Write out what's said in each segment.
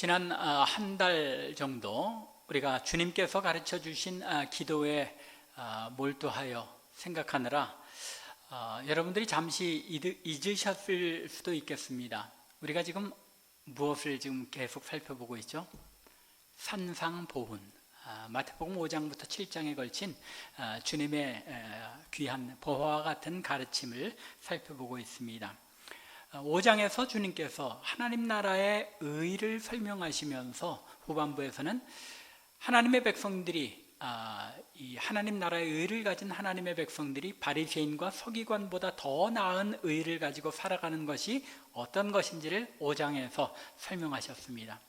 지난 한 달 정도 우리가 주님께서 가르쳐 주신 기도에 몰두하여 생각하느라 여러분들이 잠시 잊으셨을 수도 있겠습니다. 우리가 지금 무엇을 지금 계속 살펴보고 있죠? 산상보훈, 마태복음 5장부터 7장에 걸친 주님의 귀한 보화와 같은 가르침을 살펴보고 있습니다. 5장에서 주님께서 하나님 나라의 의를 설명하시면서 후반부에서는 하나님의 백성들이 이 하나님 나라의 의를 가진 하나님의 백성들이 바리새인과 서기관보다 더 나은 의를 가지고 살아가는 것이 어떤 것인지를 5장에서 설명하셨습니다.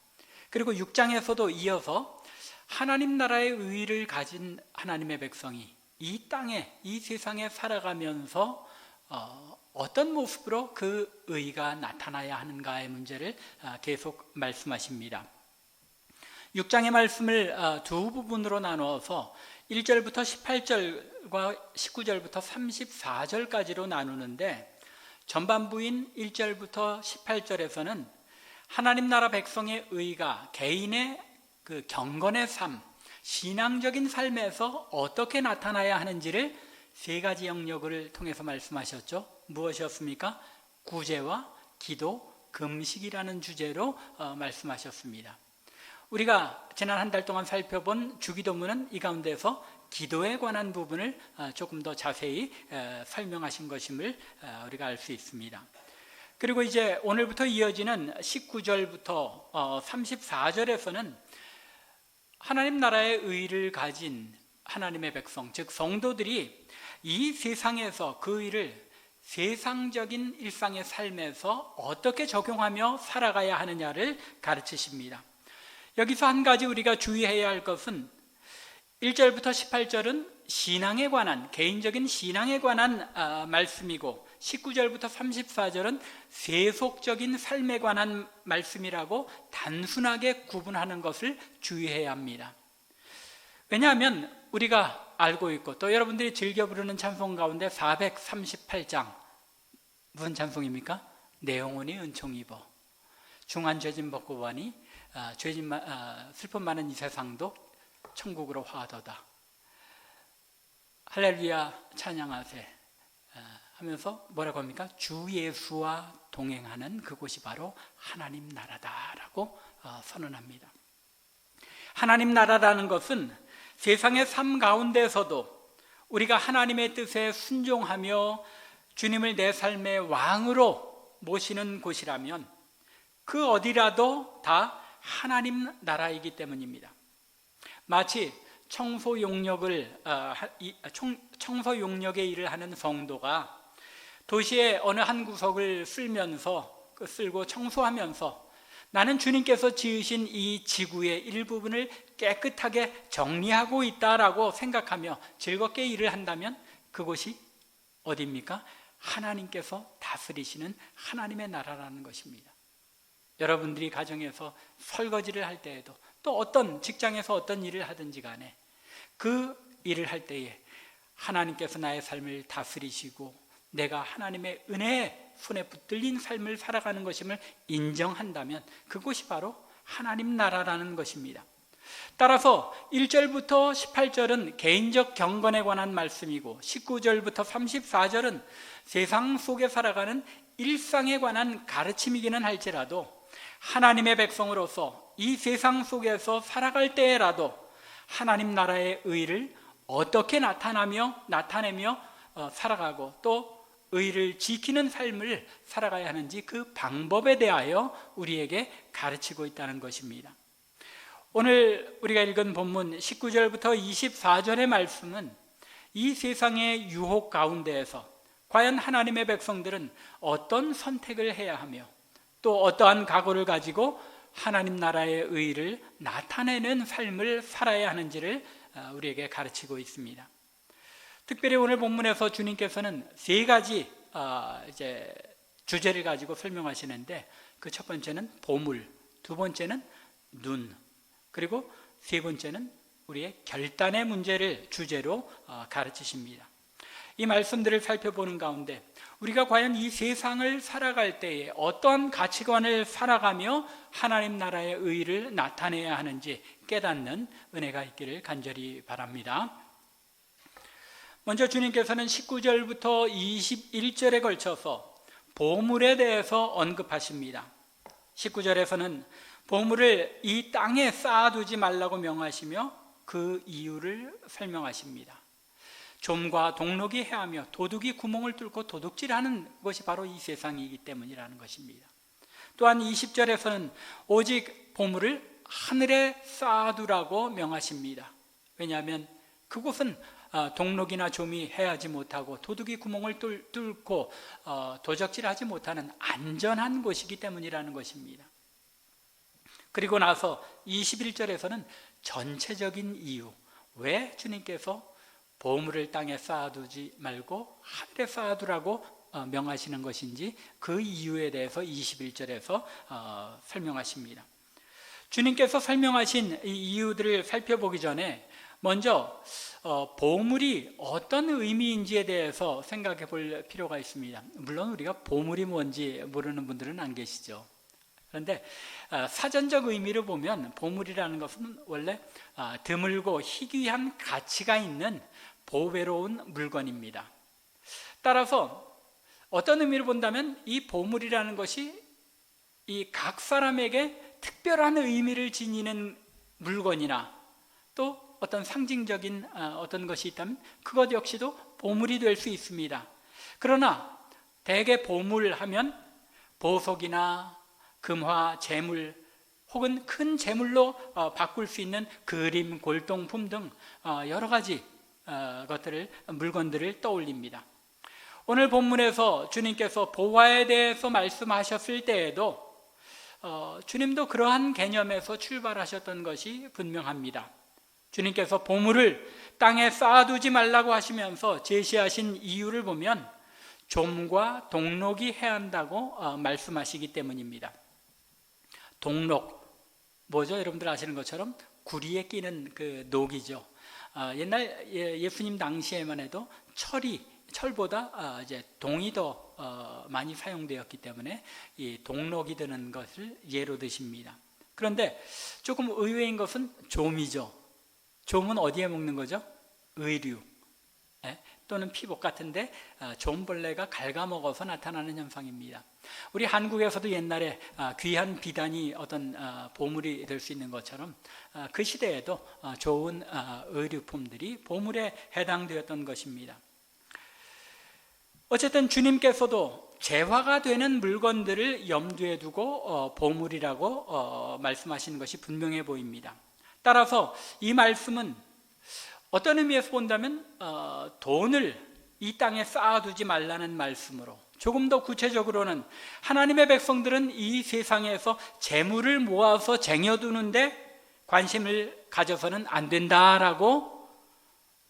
그리고 6장에서도 이어서 하나님 나라의 의를 가진 하나님의 백성이 이 땅에, 이 세상에 살아가면서 어떤 모습으로 그 의가 나타나야 하는가의 문제를 계속 말씀하십니다. 6장의 말씀을 두 부분으로 나누어서 1절부터 18절과 19절부터 34절까지로 나누는데, 전반부인 1절부터 18절에서는 하나님 나라 백성의 의가 개인의 그 경건의 삶, 신앙적인 삶에서 어떻게 나타나야 하는지를 세 가지 영역을 통해서 말씀하셨죠. 무엇이었습니까? 구제와 기도, 금식이라는 주제로 말씀하셨습니다. 우리가 지난 한 달 동안 살펴본 주기도문은 이 가운데서 기도에 관한 부분을 조금 더 자세히 설명하신 것임을 우리가 알 수 있습니다. 그리고 이제 오늘부터 이어지는 19절부터 34절에서는 하나님 나라의 의를 가진 하나님의 백성, 즉 성도들이 이 세상에서 그 의를 세상적인 일상의 삶에서 어떻게 적용하며 살아가야 하느냐를 가르치십니다. 여기서 한 가지 우리가 주의해야 할 것은 1절부터 18절은 신앙에 관한, 개인적인 신앙에 관한 말씀이고 19절부터 34절은 세속적인 삶에 관한 말씀이라고 단순하게 구분하는 것을 주의해야 합니다. 왜냐하면 우리가 알고 있고 또 여러분들이 즐겨 부르는 찬송 가운데 438장 무슨 찬송입니까? 내 영혼이 은총 입어 중한 죄짐 벗고 보니 슬픔 많은 이 세상도 천국으로 화하도다. 할렐루야 찬양하세 하면서 뭐라고 합니까? 주 예수와 동행하는 그곳이 바로 하나님 나라다라고 선언합니다. 하나님 나라라는 것은 세상의 삶 가운데서도 우리가 하나님의 뜻에 순종하며 주님을 내 삶의 왕으로 모시는 곳이라면 그 어디라도 다 하나님 나라이기 때문입니다. 마치 청소 용역의 일을 하는 성도가 도시의 어느 한 구석을 쓸고 청소하면서 나는 주님께서 지으신 이 지구의 일부분을 깨끗하게 정리하고 있다라고 생각하며 즐겁게 일을 한다면 그곳이 어디입니까? 하나님께서 다스리시는 하나님의 나라라는 것입니다. 여러분들이 가정에서 설거지를 할 때에도 또 어떤 직장에서 어떤 일을 하든지 간에 그 일을 할 때에 하나님께서 나의 삶을 다스리시고 내가 하나님의 은혜에 손에 붙들린 삶을 살아가는 것임을 인정한다면 그것이 바로 하나님 나라라는 것입니다. 따라서 1절부터 18절은 개인적 경건에 관한 말씀이고 19절부터 34절은 세상 속에 살아가는 일상에 관한 가르침이기는 할지라도 하나님의 백성으로서 이 세상 속에서 살아갈 때라도 하나님 나라의 의를 어떻게 나타내며 살아가고 또 의를 지키는 삶을 살아가야 하는지 그 방법에 대하여 우리에게 가르치고 있다는 것입니다. 오늘 우리가 읽은 본문 19절부터 24절의 말씀은 이 세상의 유혹 가운데에서 과연 하나님의 백성들은 어떤 선택을 해야 하며 또 어떠한 각오를 가지고 하나님 나라의 의를 나타내는 삶을 살아야 하는지를 우리에게 가르치고 있습니다. 특별히 오늘 본문에서 주님께서는 세 가지 주제를 가지고 설명하시는데 그 첫 번째는 보물, 두 번째는 눈, 그리고 세 번째는 우리의 결단의 문제를 주제로 가르치십니다. 이 말씀들을 살펴보는 가운데 우리가 과연 이 세상을 살아갈 때에 어떤 가치관을 살아가며 하나님 나라의 의를 나타내야 하는지 깨닫는 은혜가 있기를 간절히 바랍니다. 먼저 주님께서는 19절부터 21절에 걸쳐서 보물에 대해서 언급하십니다. 19절에서는 보물을 이 땅에 쌓아두지 말라고 명하시며 그 이유를 설명하십니다. 좀과 동록이 해하며 도둑이 구멍을 뚫고 도둑질하는 것이 바로 이 세상이기 때문이라는 것입니다. 또한 20절에서는 오직 보물을 하늘에 쌓아두라고 명하십니다. 왜냐하면 그곳은 동록이나 좀이 해하지 못하고 도둑이 구멍을 뚫고 도적질하지 못하는 안전한 곳이기 때문이라는 것입니다. 그리고 나서 21절에서는 전체적인 이유, 왜 주님께서 보물을 땅에 쌓아두지 말고 하늘에 쌓아두라고 명하시는 것인지 그 이유에 대해서 21절에서 설명하십니다. 주님께서 설명하신 이 이유들을 살펴보기 전에 먼저 보물이 어떤 의미인지에 대해서 생각해 볼 필요가 있습니다. 물론 우리가 보물이 뭔지 모르는 분들은 안 계시죠. 그런데 사전적 의미를 보면 보물이라는 것은 원래 드물고 희귀한 가치가 있는 보배로운 물건입니다. 따라서 어떤 의미로 본다면 이 보물이라는 것이 이 각 사람에게 특별한 의미를 지니는 물건이나 또 어떤 상징적인 어떤 것이 있다면 그것 역시도 보물이 될 수 있습니다. 그러나 대개 보물 하면 보석이나 금화, 재물 혹은 큰 재물로 바꿀 수 있는 그림, 골동품 등 여러 가지 물건들을 떠올립니다. 오늘 본문에서 주님께서 보화에 대해서 말씀하셨을 때에도 주님도 그러한 개념에서 출발하셨던 것이 분명합니다. 주님께서 보물을 땅에 쌓아두지 말라고 하시면서 제시하신 이유를 보면 좀과 동록이 해한다고 말씀하시기 때문입니다. 동록, 뭐죠? 여러분들 아시는 것처럼 구리에 끼는 그 녹이죠. 옛날 예수님 당시에만 해도 철보다 이제 동이 더 많이 사용되었기 때문에 이 동록이 드는 것을 예로 드십니다. 그런데 조금 의외인 것은 좀이죠. 좀은 어디에 먹는 거죠? 의류 또는 피복 같은데 좀벌레가 갉아먹어서 나타나는 현상입니다. 우리 한국에서도 옛날에 귀한 비단이 어떤 보물이 될 수 있는 것처럼 그 시대에도 좋은 의류품들이 보물에 해당되었던 것입니다. 어쨌든 주님께서도 재화가 되는 물건들을 염두에 두고 보물이라고 말씀하시는 것이 분명해 보입니다. 따라서 이 말씀은 어떤 의미에서 본다면 돈을 이 땅에 쌓아두지 말라는 말씀으로, 조금 더 구체적으로는 하나님의 백성들은 이 세상에서 재물을 모아서 쟁여두는데 관심을 가져서는 안 된다라고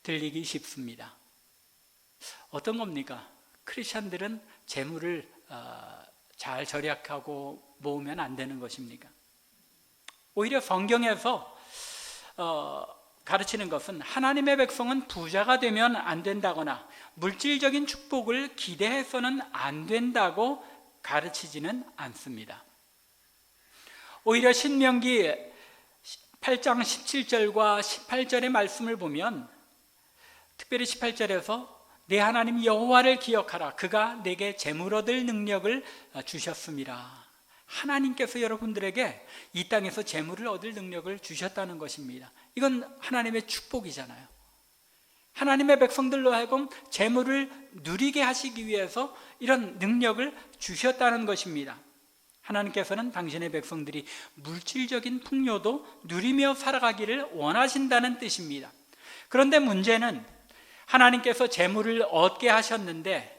들리기 쉽습니다. 어떤 겁니까? 크리스천들은 재물을 잘 절약하고 모으면 안 되는 것입니까? 오히려 성경에서 가르치는 것은 하나님의 백성은 부자가 되면 안 된다거나 물질적인 축복을 기대해서는 안 된다고 가르치지는 않습니다. 오히려 신명기 8장 17절과 18절의 말씀을 보면 특별히 18절에서 내 하나님 여호와를 기억하라. 그가 내게 재물 얻을 능력을 주셨습니다. 하나님께서 여러분들에게 이 땅에서 재물을 얻을 능력을 주셨다는 것입니다. 이건 하나님의 축복이잖아요. 하나님의 백성들로 하여금 재물을 누리게 하시기 위해서 이런 능력을 주셨다는 것입니다. 하나님께서는 당신의 백성들이 물질적인 풍요도 누리며 살아가기를 원하신다는 뜻입니다. 그런데 문제는 하나님께서 재물을 얻게 하셨는데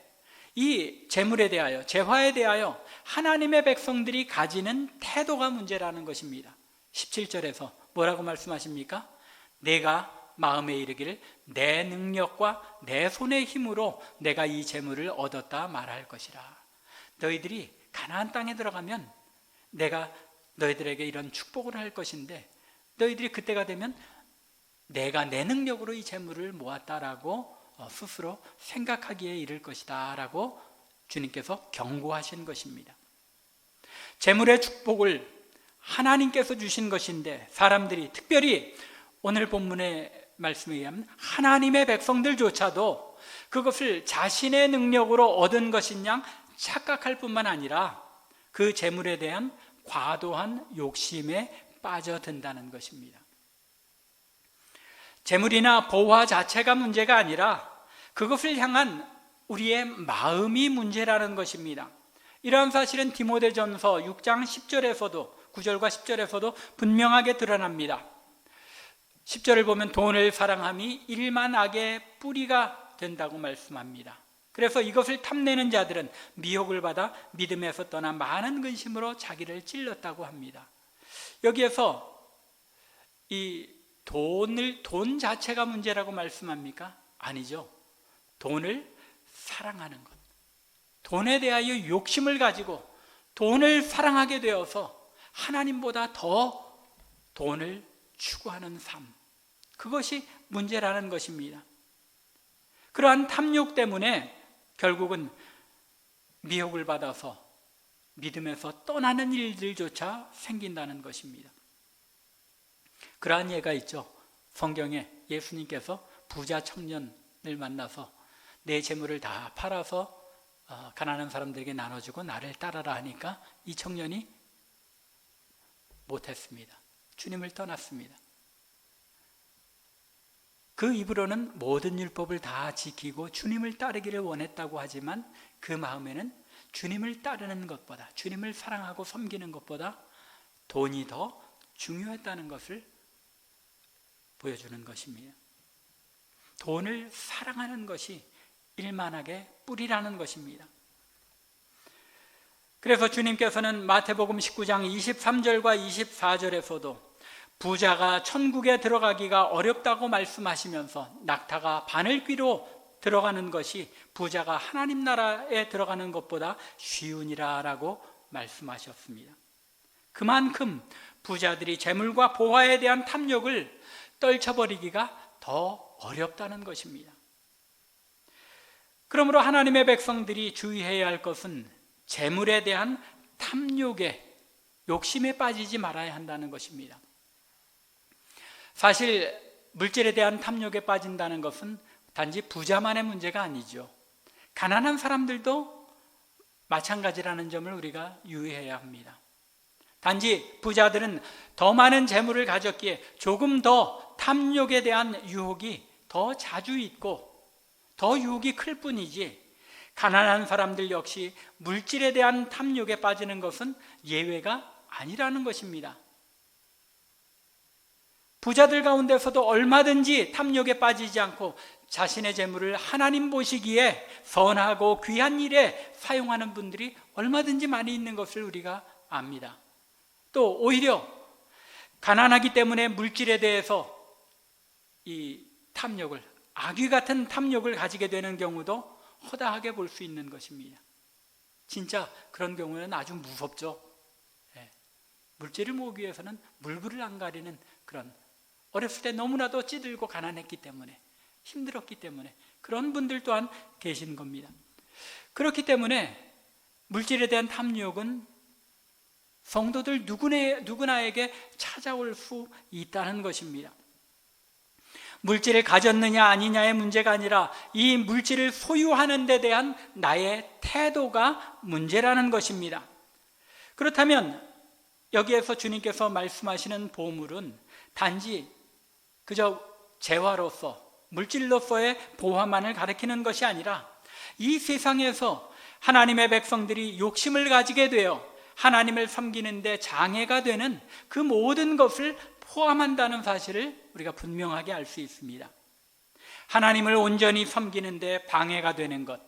이 재물에 대하여, 재화에 대하여 하나님의 백성들이 가지는 태도가 문제라는 것입니다. 17절에서 뭐라고 말씀하십니까? 내가 마음에 이르기를 내 능력과 내 손의 힘으로 내가 이 재물을 얻었다 말할 것이라. 너희들이 가나안 땅에 들어가면 내가 너희들에게 이런 축복을 할 것인데 너희들이 그때가 되면 내가 내 능력으로 이 재물을 모았다라고 스스로 생각하기에 이를 것이다 라고 주님께서 경고하신 것입니다. 재물의 축복을 하나님께서 주신 것인데 사람들이, 특별히 오늘 본문의 말씀에 의하면 하나님의 백성들조차도 그것을 자신의 능력으로 얻은 것인 양 착각할 뿐만 아니라 그 재물에 대한 과도한 욕심에 빠져든다는 것입니다. 재물이나 보화 자체가 문제가 아니라 그것을 향한 우리의 마음이 문제라는 것입니다. 이러한 사실은 디모데전서 6장 10절에서도 9절과 10절에서도 분명하게 드러납니다. 10절을 보면 돈을 사랑함이 일만 악의 뿌리가 된다고 말씀합니다. 그래서 이것을 탐내는 자들은 미혹을 받아 믿음에서 떠나 많은 근심으로 자기를 찔렀다고 합니다. 여기에서 이 돈 자체가 문제라고 말씀합니까? 아니죠. 돈을 사랑하는 것, 돈에 대하여 욕심을 가지고 돈을 사랑하게 되어서 하나님보다 더 돈을 추구하는 삶, 그것이 문제라는 것입니다. 그러한 탐욕 때문에 결국은 미혹을 받아서 믿음에서 떠나는 일들조차 생긴다는 것입니다. 그러한 예가 있죠. 성경에 예수님께서 부자 청년을 만나서 내 재물을 다 팔아서 가난한 사람들에게 나눠주고 나를 따라라 하니까 이 청년이 못했습니다. 주님을 떠났습니다. 그 입으로는 모든 율법을 다 지키고 주님을 따르기를 원했다고 하지만 그 마음에는 주님을 따르는 것보다, 주님을 사랑하고 섬기는 것보다 돈이 더 중요했다는 것을 보여주는 것입니다. 돈을 사랑하는 것이 일만하게 뿌리라는 것입니다. 그래서 주님께서는 마태복음 19장 23절과 24절에서도 부자가 천국에 들어가기가 어렵다고 말씀하시면서 낙타가 바늘귀로 들어가는 것이 부자가 하나님 나라에 들어가는 것보다 쉬우니라라고 말씀하셨습니다. 그만큼 부자들이 재물과 보화에 대한 탐욕을 떨쳐버리기가 더 어렵다는 것입니다. 그러므로 하나님의 백성들이 주의해야 할 것은 재물에 대한 탐욕에, 욕심에 빠지지 말아야 한다는 것입니다. 사실 물질에 대한 탐욕에 빠진다는 것은 단지 부자만의 문제가 아니죠. 가난한 사람들도 마찬가지라는 점을 우리가 유의해야 합니다. 단지 부자들은 더 많은 재물을 가졌기에 조금 더 탐욕에 대한 유혹이 더 자주 있고 더 유혹이 클 뿐이지, 가난한 사람들 역시 물질에 대한 탐욕에 빠지는 것은 예외가 아니라는 것입니다. 부자들 가운데서도 얼마든지 탐욕에 빠지지 않고 자신의 재물을 하나님 보시기에 선하고 귀한 일에 사용하는 분들이 얼마든지 많이 있는 것을 우리가 압니다. 또 오히려 가난하기 때문에 물질에 대해서 이 탐욕을, 악귀 같은 탐욕을 가지게 되는 경우도 허다하게 볼 수 있는 것입니다. 진짜 그런 경우는 아주 무섭죠. 물질을 모으기 위해서는 물불을 안 가리는 그런, 어렸을 때 너무나도 찌들고 가난했기 때문에, 힘들었기 때문에 그런 분들 또한 계신 겁니다. 그렇기 때문에 물질에 대한 탐욕은 성도들 누구나에게 찾아올 수 있다는 것입니다. 물질을 가졌느냐 아니냐의 문제가 아니라 이 물질을 소유하는 데 대한 나의 태도가 문제라는 것입니다. 그렇다면 여기에서 주님께서 말씀하시는 보물은 단지 그저 재화로서, 물질로서의 보화만을 가리키는 것이 아니라 이 세상에서 하나님의 백성들이 욕심을 가지게 되어 하나님을 섬기는 데 장애가 되는 그 모든 것을 포함한다는 사실을 우리가 분명하게 알 수 있습니다. 하나님을 온전히 섬기는 데 방해가 되는 것,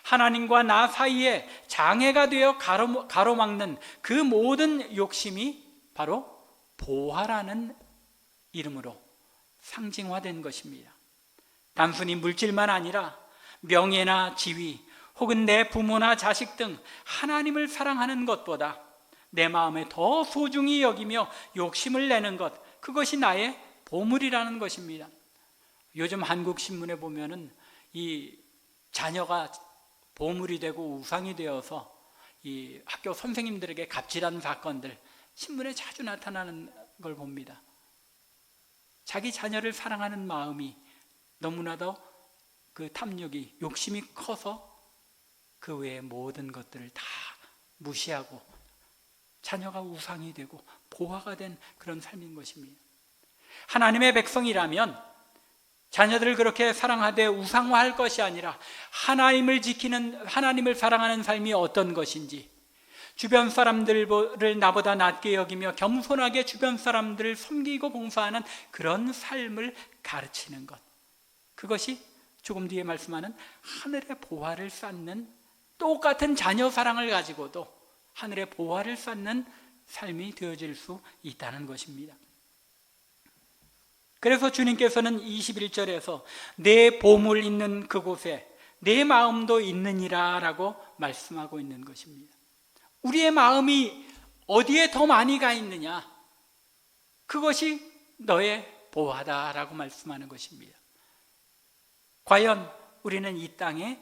하나님과 나 사이에 장애가 되어 가로막는 그 모든 욕심이 바로 보화라는 이름으로 상징화된 것입니다. 단순히 물질만 아니라 명예나 지위, 혹은 내 부모나 자식 등 하나님을 사랑하는 것보다 내 마음에 더 소중히 여기며 욕심을 내는 것, 그것이 나의 보물이라는 것입니다. 요즘 한국 신문에 보면은 이 자녀가 보물이 되고 우상이 되어서 이 학교 선생님들에게 갑질한 사건들 신문에 자주 나타나는 걸 봅니다. 자기 자녀를 사랑하는 마음이 너무나도 그 탐욕이 욕심이 커서 그 외의 모든 것들을 다 무시하고 자녀가 우상이 되고 보화가 된 그런 삶인 것입니다. 하나님의 백성이라면 자녀들을 그렇게 사랑하되 우상화할 것이 아니라 하나님을 지키는, 하나님을 사랑하는 삶이 어떤 것인지, 주변 사람들을 나보다 낮게 여기며 겸손하게 주변 사람들을 섬기고 봉사하는 그런 삶을 가르치는 것, 그것이 조금 뒤에 말씀하는 하늘의 보화를 쌓는, 똑같은 자녀 사랑을 가지고도 하늘의 보화를 쌓는 삶이 되어질 수 있다는 것입니다. 그래서 주님께서는 21절에서 내 보물 있는 그곳에 내 마음도 있느니라 라고 말씀하고 있는 것입니다. 우리의 마음이 어디에 더 많이 가 있느냐, 그것이 너의 보화다라고 말씀하는 것입니다. 과연 우리는 이 땅에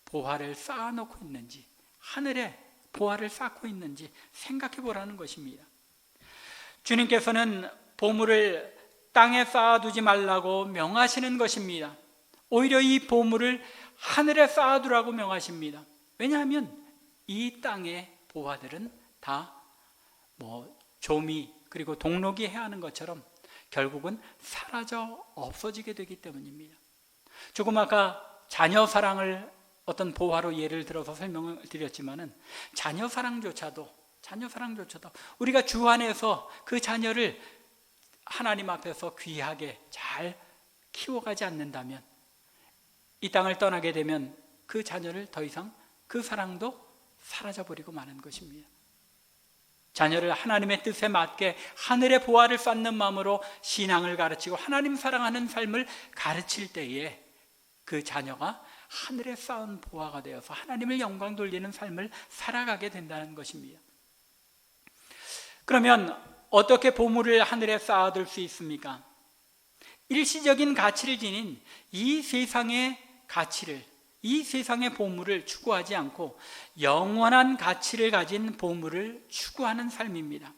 보화를 쌓아놓고 있는지, 하늘에 보화를 쌓고 있는지 생각해 보라는 것입니다. 주님께서는 보물을 땅에 쌓아두지 말라고 명하시는 것입니다. 오히려 이 보물을 하늘에 쌓아두라고 명하십니다. 왜냐하면 이 땅의 보화들은 다 조미 그리고 동록이 해야 하는 것처럼 결국은 사라져 없어지게 되기 때문입니다. 조금 아까 자녀 사랑을 어떤 보화로 예를 들어서 설명을 드렸지만은 자녀 사랑조차도 우리가 주 안에서 그 자녀를 하나님 앞에서 귀하게 잘 키워가지 않는다면, 이 땅을 떠나게 되면 그 자녀를 더 이상 그 사랑도 사라져버리고 마는 것입니다. 자녀를 하나님의 뜻에 맞게 하늘의 보화를 쌓는 마음으로 신앙을 가르치고 하나님 사랑하는 삶을 가르칠 때에 그 자녀가 하늘에 쌓은 보화가 되어서 하나님을 영광 돌리는 삶을 살아가게 된다는 것입니다. 그러면 어떻게 보물을 하늘에 쌓아둘 수 있습니까? 일시적인 가치를 지닌 이 세상의 가치를, 이 세상의 보물을 추구하지 않고 영원한 가치를 가진 보물을 추구하는 삶입니다.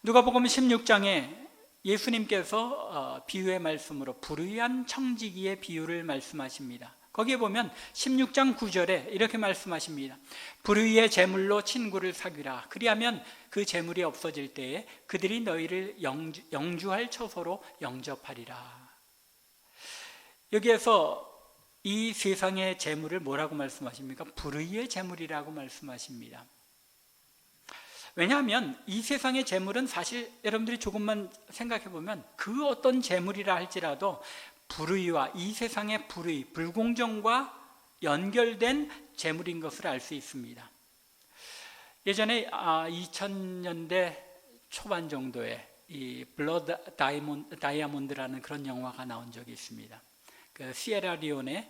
누가복음 16장에 예수님께서 비유의 말씀으로 불의한 청지기의 비유를 말씀하십니다. 거기에 보면 16장 9절에 이렇게 말씀하십니다. 불의의 재물로 친구를 사귀라. 그리하면 그 재물이 없어질 때에 그들이 너희를 영주할 처소로 영접하리라. 여기에서 이 세상의 재물을 뭐라고 말씀하십니까? 불의의 재물이라고 말씀하십니다. 왜냐하면 이 세상의 재물은 사실 여러분들이 조금만 생각해 보면 그 어떤 재물이라 할지라도 불의와 이 세상의 불의, 불공정과 연결된 재물인 것을 알 수 있습니다. 예전에 2000년대 초반 정도에 이 블러드 다이아몬드라는 그런 영화가 나온 적이 있습니다. 그 시에라리온의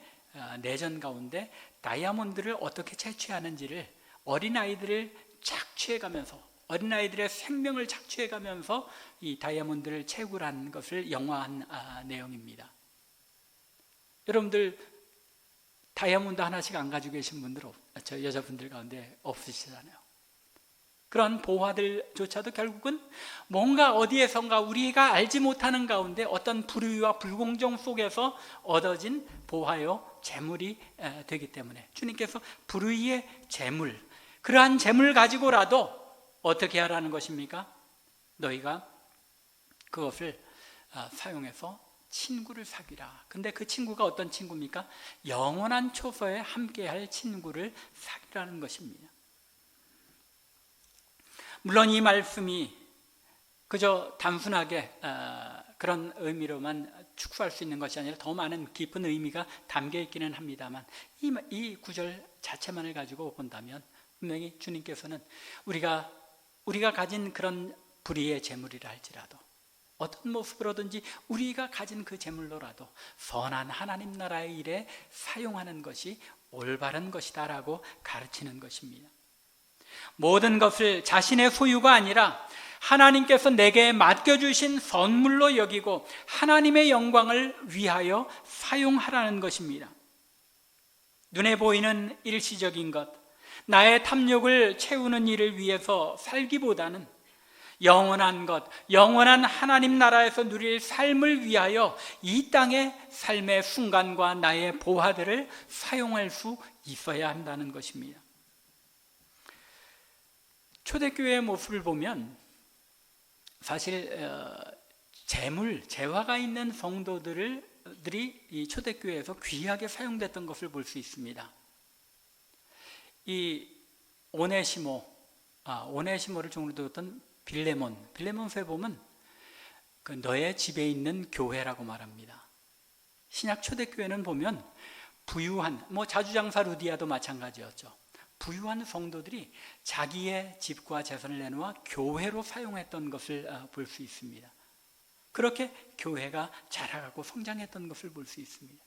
내전 가운데 다이아몬드를 어떻게 채취하는지를 어린아이들을 착취해가면서, 어린아이들의 생명을 착취해가면서 이 다이아몬드를 채굴한 것을 영화한 내용입니다. 여러분들 다이아몬드 하나씩 안 가지고 계신 분들, 저 여자분들 가운데 없으시잖아요. 그런 보화들조차도 결국은 뭔가 어디에선가 우리가 알지 못하는 가운데 어떤 불의와 불공정 속에서 얻어진 보화요 재물이 되기 때문에 주님께서 불의의 재물, 그러한 재물 가지고라도 어떻게 하라는 것입니까? 너희가 그것을 사용해서 친구를 사귀라. 근데 그 친구가 어떤 친구입니까? 영원한 초소에 함께할 친구를 사귀라는 것입니다. 물론 이 말씀이 그저 단순하게 그런 의미로만 축소할 수 있는 것이 아니라 더 많은 깊은 의미가 담겨 있기는 합니다만, 이 구절 자체만을 가지고 본다면 분명히 주님께서는 우리가 가진 그런 불의의 재물이라 할지라도 어떤 모습으로든지 우리가 가진 그 재물로라도 선한 하나님 나라의 일에 사용하는 것이 올바른 것이다라고 가르치는 것입니다. 모든 것을 자신의 소유가 아니라 하나님께서 내게 맡겨주신 선물로 여기고 하나님의 영광을 위하여 사용하라는 것입니다. 눈에 보이는 일시적인 것, 나의 탐욕을 채우는 일을 위해서 살기보다는 영원한 것, 영원한 하나님 나라에서 누릴 삶을 위하여 이 땅의 삶의 순간과 나의 보화들을 사용할 수 있어야 한다는 것입니다. 초대교회의 모습을 보면 사실 재화가 있는 성도들이 이 초대교회에서 귀하게 사용됐던 것을 볼 수 있습니다. 이 오네시모를 종으로 두었던 빌레몬서에 보면 그 너의 집에 있는 교회라고 말합니다. 신약 초대교회는 보면 부유한, 자주장사 루디아도 마찬가지였죠. 부유한 성도들이 자기의 집과 재산을 내놓아 교회로 사용했던 것을 볼 수 있습니다. 그렇게 교회가 자라가고 성장했던 것을 볼 수 있습니다.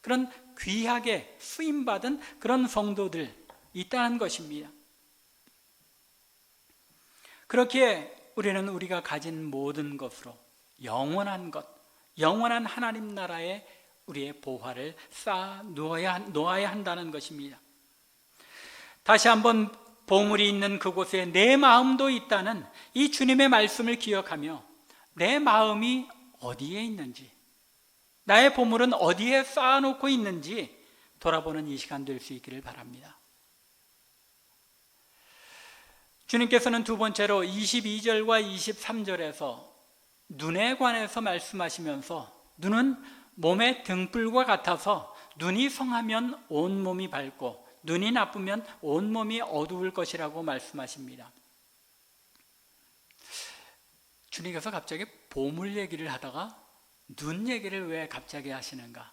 그런 귀하게 쓰임받은 그런 성도들 있다는 것입니다. 그렇게 우리는 우리가 가진 모든 것으로 영원한 것, 영원한 하나님 나라에 우리의 보화를 쌓아 놓아야 한다는 것입니다. 다시 한번 보물이 있는 그곳에 내 마음도 있다는 이 주님의 말씀을 기억하며 내 마음이 어디에 있는지, 나의 보물은 어디에 쌓아놓고 있는지 돌아보는 이 시간 될 수 있기를 바랍니다. 주님께서는 두 번째로 22절과 23절에서 눈에 관해서 말씀하시면서 눈은 몸의 등불과 같아서 눈이 성하면 온몸이 밝고 눈이 나쁘면 온몸이 어두울 것이라고 말씀하십니다. 주님께서 갑자기 보물 얘기를 하다가 눈 얘기를 왜 갑자기 하시는가?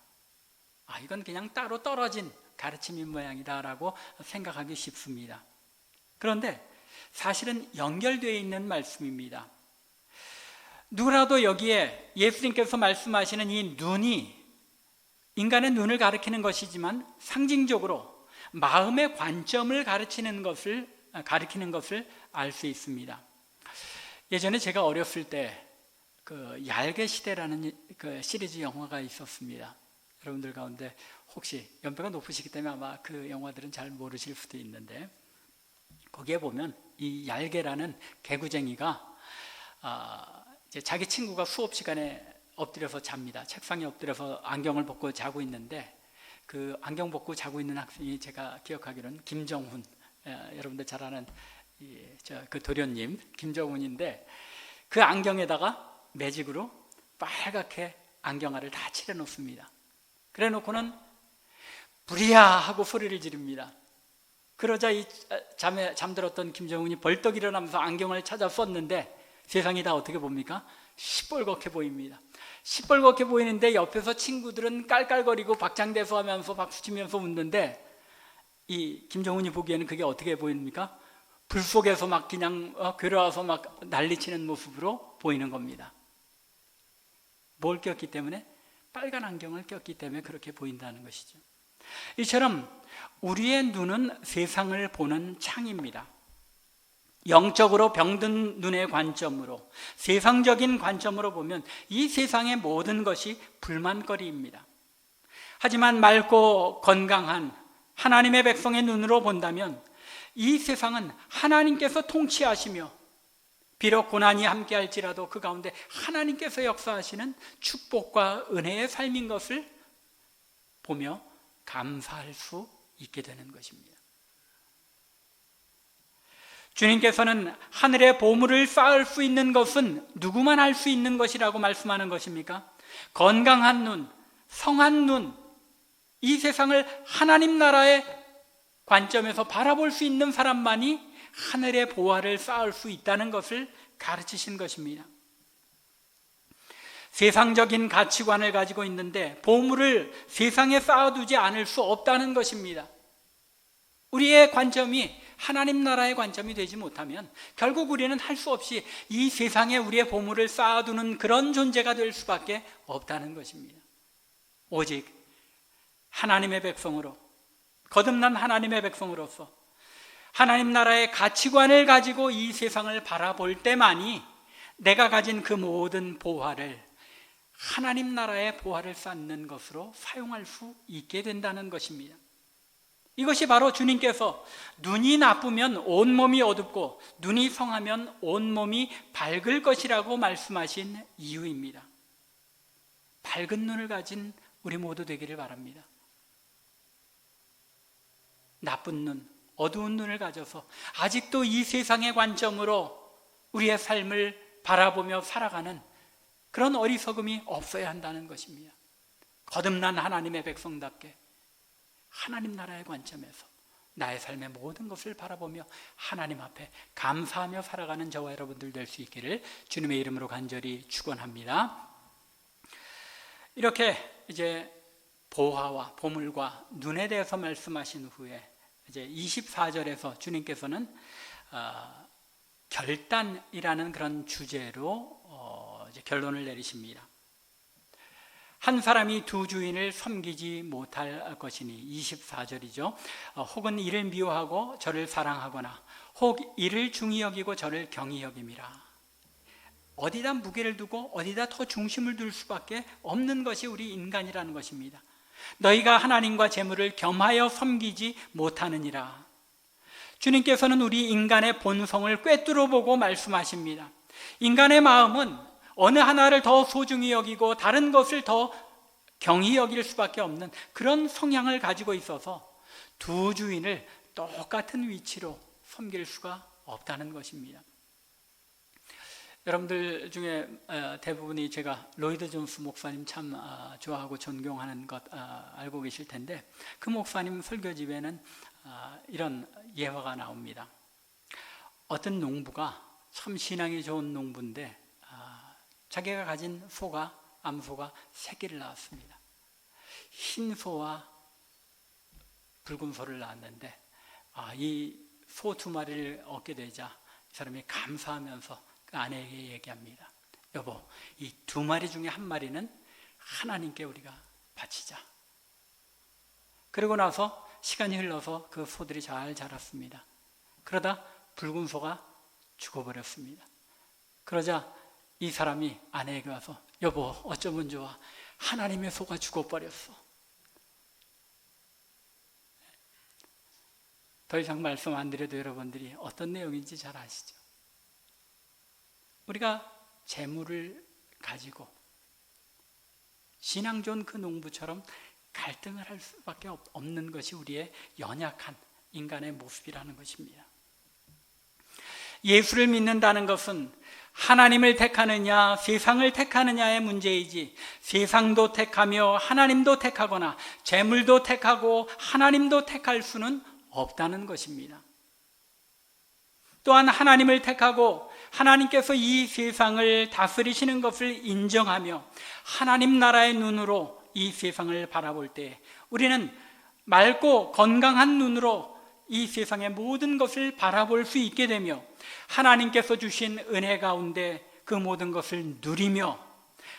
이건 그냥 따로 떨어진 가르침인 모양이다라고 생각하기 쉽습니다. 그런데 사실은 연결되어 있는 말씀입니다. 누구라도 여기에 예수님께서 말씀하시는 이 눈이 인간의 눈을 가리키는 것이지만 상징적으로 마음의 관점을 가리키는 것을 알 수 있습니다. 예전에 제가 어렸을 때 그 얄개 시대라는 그 시리즈 영화가 있었습니다. 여러분들 가운데 혹시 연배가 높으시기 때문에 아마 그 영화들은 잘 모르실 수도 있는데, 거기에 보면 이 얄개라는 개구쟁이가 이제 자기 친구가 수업 시간에 엎드려서 잡니다. 책상에 엎드려서 안경을 벗고 자고 있는데, 그 안경 벗고 자고 있는 학생이 제가 기억하기로는 김정훈, 여러분들 잘 아는 그 도련님 김정훈인데, 그 안경에다가 매직으로 빨갛게 안경알을 다 칠해 놓습니다. 그래 놓고는 불이야 하고 소리를 지릅니다. 그러자 이 잠들었던 김정훈이 벌떡 일어나면서 안경을 찾아 썼는데 세상이 다 어떻게 봅니까? 시뻘겋게 보입니다. 시뻘겋게 보이는데 옆에서 친구들은 깔깔거리고 박장대소 하면서 박수치면서 웃는데, 이 김정훈이 보기에는 그게 어떻게 보입니까? 불 속에서 막 그냥 괴로워서 막 난리치는 모습으로 보이는 겁니다. 뭘 꼈기 때문에? 빨간 안경을 꼈기 때문에 그렇게 보인다는 것이죠. 이처럼 우리의 눈은 세상을 보는 창입니다. 영적으로 병든 눈의 관점으로, 세상적인 관점으로 보면 이 세상의 모든 것이 불만거리입니다. 하지만 맑고 건강한 하나님의 백성의 눈으로 본다면 이 세상은 하나님께서 통치하시며, 비록 고난이 함께할지라도 그 가운데 하나님께서 역사하시는 축복과 은혜의 삶인 것을 보며 감사할 수 있게 되는 것입니다. 주님께서는 하늘의 보물을 쌓을 수 있는 것은 누구만 할 수 있는 것이라고 말씀하는 것입니까? 건강한 눈, 성한 눈, 이 세상을 하나님 나라의 관점에서 바라볼 수 있는 사람만이 하늘의 보화를 쌓을 수 있다는 것을 가르치신 것입니다. 세상적인 가치관을 가지고 있는데 보물을 세상에 쌓아두지 않을 수 없다는 것입니다. 우리의 관점이 하나님 나라의 관점이 되지 못하면 결국 우리는 할 수 없이 이 세상에 우리의 보물을 쌓아두는 그런 존재가 될 수밖에 없다는 것입니다. 오직 하나님의 백성으로, 거듭난 하나님의 백성으로서 하나님 나라의 가치관을 가지고 이 세상을 바라볼 때만이 내가 가진 그 모든 보화를 하나님 나라의 보화를 쌓는 것으로 사용할 수 있게 된다는 것입니다. 이것이 바로 주님께서 눈이 나쁘면 온몸이 어둡고 눈이 성하면 온몸이 밝을 것이라고 말씀하신 이유입니다. 밝은 눈을 가진 우리 모두 되기를 바랍니다. 나쁜 눈, 어두운 눈을 가져서 아직도 이 세상의 관점으로 우리의 삶을 바라보며 살아가는 그런 어리석음이 없어야 한다는 것입니다. 거듭난 하나님의 백성답게 하나님 나라의 관점에서 나의 삶의 모든 것을 바라보며 하나님 앞에 감사하며 살아가는 저와 여러분들 될 수 있기를 주님의 이름으로 간절히 축원합니다. 이렇게 이제 보화와 보물과 눈에 대해서 말씀하신 후에 이제 24절에서 주님께서는 결단이라는 그런 주제로 이제 결론을 내리십니다. 한 사람이 두 주인을 섬기지 못할 것이니 24절이죠. 혹은 이를 미워하고 저를 사랑하거나 혹 이를 중히 여기고 저를 경히 여김이라. 어디다 무게를 두고 어디다 더 중심을 둘 수밖에 없는 것이 우리 인간이라는 것입니다. 너희가 하나님과 재물을 겸하여 섬기지 못하느니라. 주님께서는 우리 인간의 본성을 꿰뚫어 보고 말씀하십니다. 인간의 마음은 어느 하나를 더 소중히 여기고 다른 것을 더 경히 여길 수밖에 없는 그런 성향을 가지고 있어서 두 주인을 똑같은 위치로 섬길 수가 없다는 것입니다. 여러분들 중에 대부분이 제가 로이드 존스 목사님 참 좋아하고 존경하는 것 알고 계실 텐데, 그 목사님 설교집에는 이런 예화가 나옵니다. 어떤 농부가 참 신앙이 좋은 농부인데 자기가 가진 소가, 암소가 새끼를 낳았습니다. 흰 소와 붉은 소를 낳았는데 이 소 두 마리를 얻게 되자 이 사람이 감사하면서 그 아내에게 얘기합니다. 여보, 이 두 마리 중에 한 마리는 하나님께 우리가 바치자. 그러고 나서 시간이 흘러서 그 소들이 잘 자랐습니다. 그러다 붉은 소가 죽어버렸습니다. 그러자 이 사람이 아내에게 와서 여보, 어쩌면 좋아, 하나님의 소가 죽어버렸어. 더 이상 말씀 안 드려도 여러분들이 어떤 내용인지 잘 아시죠? 우리가 재물을 가지고 신앙 좋은 그 농부처럼 갈등을 할 수밖에 없는 것이 우리의 연약한 인간의 모습이라는 것입니다. 예수를 믿는다는 것은 하나님을 택하느냐 세상을 택하느냐의 문제이지, 세상도 택하며 하나님도 택하거나 재물도 택하고 하나님도 택할 수는 없다는 것입니다. 또한 하나님을 택하고 하나님께서 이 세상을 다스리시는 것을 인정하며 하나님 나라의 눈으로 이 세상을 바라볼 때 우리는 맑고 건강한 눈으로 이 세상의 모든 것을 바라볼 수 있게 되며 하나님께서 주신 은혜 가운데 그 모든 것을 누리며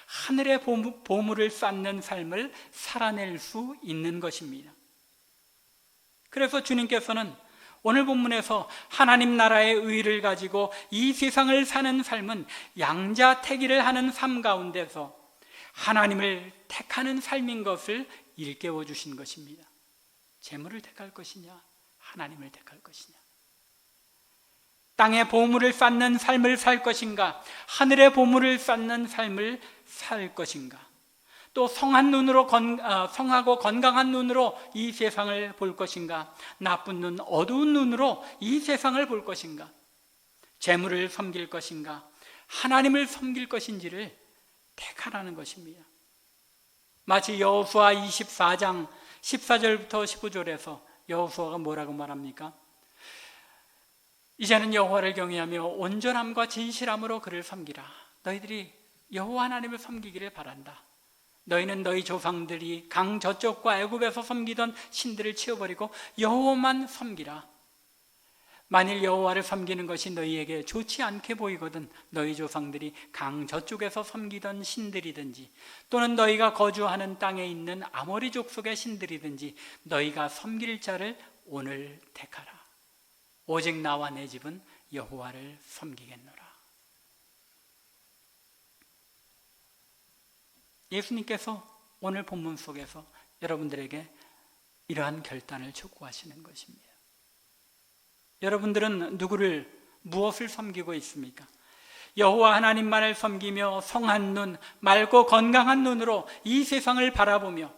하늘의 보물을 쌓는 삶을 살아낼 수 있는 것입니다. 그래서 주님께서는 오늘 본문에서 하나님 나라의 의를 가지고 이 세상을 사는 삶은 양자택일을 하는 삶 가운데서 하나님을 택하는 삶인 것을 일깨워 주신 것입니다. 재물을 택할 것이냐 하나님을 택할 것이냐, 땅의 보물을 쌓는 삶을 살 것인가 하늘의 보물을 쌓는 삶을 살 것인가, 또 성하고 건강한 눈으로 이 세상을 볼 것인가, 나쁜 눈, 어두운 눈으로 이 세상을 볼 것인가, 재물을 섬길 것인가 하나님을 섬길 것인지를 택하라는 것입니다. 마치 여호수아 24장 14절부터 15절에서 여호수아가 뭐라고 말합니까? 이제는 여호와를 경외하며 온전함과 진실함으로 그를 섬기라. 너희들이 여호와 하나님을 섬기기를 바란다. 너희는 너희 조상들이 강 저쪽과 애굽에서 섬기던 신들을 치워버리고 여호와만 섬기라. 만일 여호와를 섬기는 것이 너희에게 좋지 않게 보이거든 너희 조상들이 강 저쪽에서 섬기던 신들이든지 또는 너희가 거주하는 땅에 있는 아모리 족속의 신들이든지 너희가 섬길 자를 오늘 택하라. 오직 나와 내 집은 여호와를 섬기겠노라. 예수님께서 오늘 본문 속에서 여러분들에게 이러한 결단을 촉구하시는 것입니다. 여러분들은 무엇을 섬기고 있습니까? 여호와 하나님만을 섬기며 성한 눈, 맑고 건강한 눈으로 이 세상을 바라보며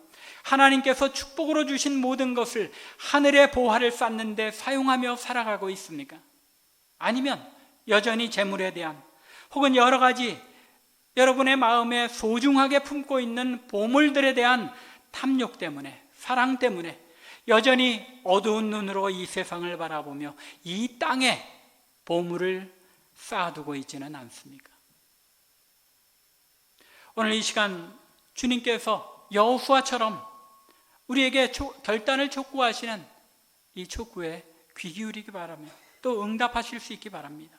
하나님께서 축복으로 주신 모든 것을 하늘의 보화를 쌓는 데 사용하며 살아가고 있습니까? 아니면 여전히 재물에 대한 혹은 여러 가지 여러분의 마음에 소중하게 품고 있는 보물들에 대한 탐욕 때문에, 사랑 때문에 여전히 어두운 눈으로 이 세상을 바라보며 이 땅에 보물을 쌓아두고 있지는 않습니까? 오늘 이 시간 주님께서 여호수아처럼 우리에게 결단을 촉구하시는 이 촉구에 귀 기울이기 바라며 또 응답하실 수 있기 바랍니다.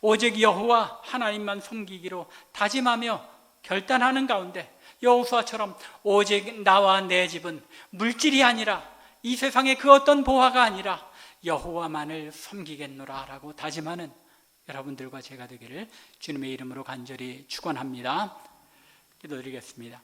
오직 여호와 하나님만 섬기기로 다짐하며 결단하는 가운데 여호수아처럼 오직 나와 내 집은 물질이 아니라 이 세상의 그 어떤 보화가 아니라 여호와만을 섬기겠노라 라고 다짐하는 여러분들과 제가 되기를 주님의 이름으로 간절히 축원합니다. 기도드리겠습니다.